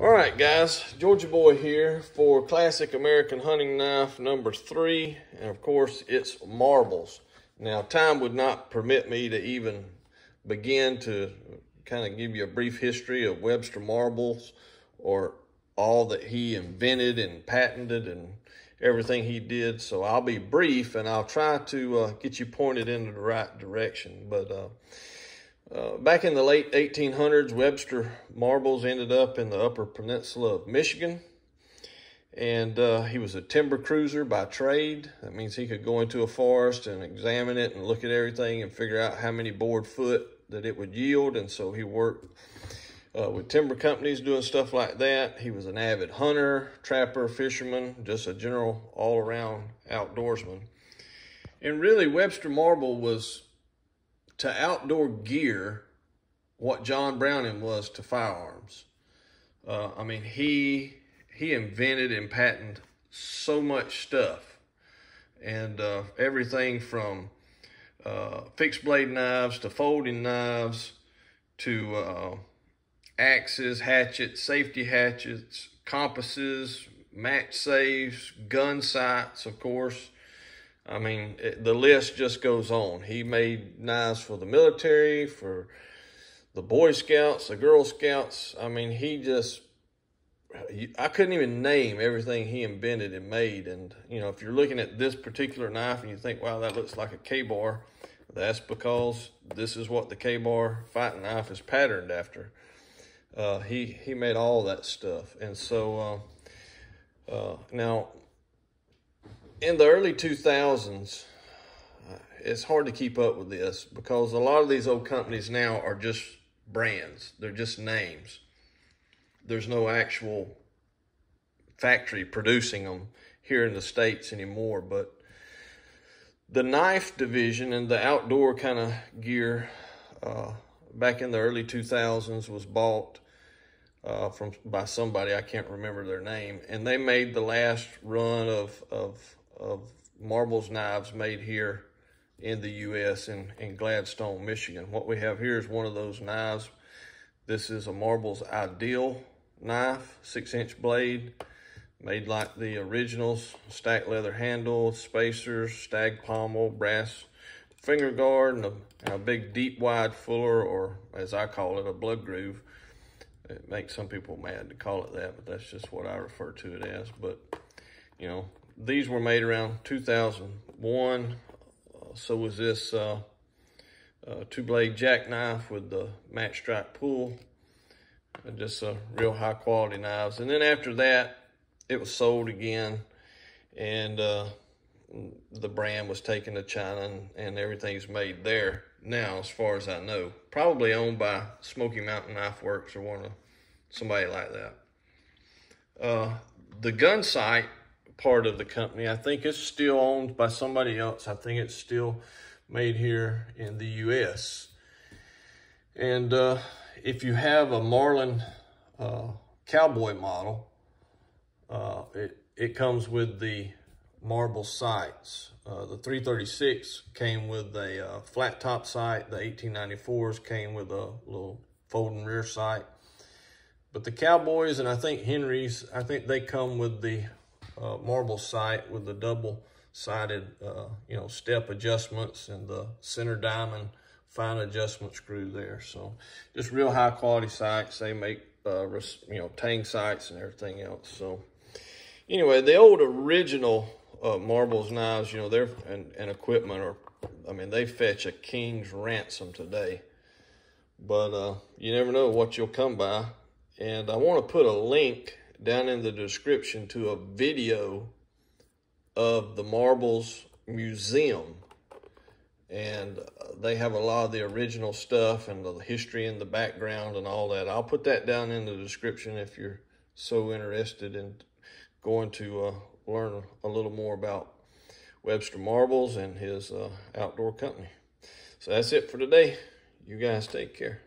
All right, guys, Georgia Boy here for Classic American Hunting Knife number 3, and of course it's marbles. Now, time would not permit me to even begin to kind of give you a brief history of Webster marbles or all that he invented and patented and everything he did. So I'll be brief and I'll try to get you pointed into the right direction. But back in the late 1800s, Webster marbles ended up in the Upper Peninsula of Michigan. And he was a timber cruiser by trade. That means he could go into a forest and examine it and look at everything and figure out how many board foot that it would yield. And so he worked with timber companies doing stuff like that. He was an avid hunter, trapper, fisherman, just a general all-around outdoorsman. And really, Webster marble was to outdoor gear what John Browning was to firearms. I mean, he invented and patented so much stuff, and everything from fixed blade knives to folding knives to axes, hatchets, safety hatchets, compasses, match safes, gun sights, of course. I mean, the list just goes on. He made knives for the military, for the Boy Scouts, the Girl Scouts. I mean, I couldn't even name everything he invented and made. And, you know, if you're looking at this particular knife and you think, wow, that looks like a K-bar, that's because this is what the K-bar fighting knife is patterned after. He made all that stuff. And so now, in the early 2000s, it's hard to keep up with this because a lot of these old companies now are just brands. They're just names. There's no actual factory producing them here in the States anymore. But the knife division and the outdoor kind of gear back in the early 2000s was bought by somebody, I can't remember their name, and they made the last run of marbles knives made here in the U.S. in Gladstone, Michigan. What we have here is one of those knives. This is a Marbles Ideal knife, 6-inch blade, made like the originals, stacked leather handle, spacers, stag pommel, brass finger guard, and a big deep wide fuller, or as I call it, a blood groove. It makes some people mad to call it that, but that's just what I refer to it as. But, you know, these were made around 2001. So was this two-blade jackknife with the match strike pull. Just real high-quality knives. And then after that, it was sold again, and the brand was taken to China, and everything's made there now, as far as I know. Probably owned by Smoky Mountain Knife Works or somebody like that. The gun sight part of the company, I think it's still owned by somebody else. I think it's still made here in the U.S. And if you have a Marlin cowboy model, it comes with the marble sights. The 336 came with a flat top sight. The 1894s came with a little folding rear sight. But the Cowboys and I think Henry's, I think they come with the marble sight with the double-sided, step adjustments and the center diamond fine adjustment screw there. So just real high-quality sights. They make, tang sights and everything else. So anyway, the old original marbles knives, they're and equipment they fetch a king's ransom today. But you never know what you'll come by. And I want to put a link down in the description to a video of the Marbles Museum. And they have a lot of the original stuff and the history in the background and all that. I'll put that down in the description if you're so interested in going to learn a little more about Webster Marbles and his outdoor company. So that's it for today. You guys take care.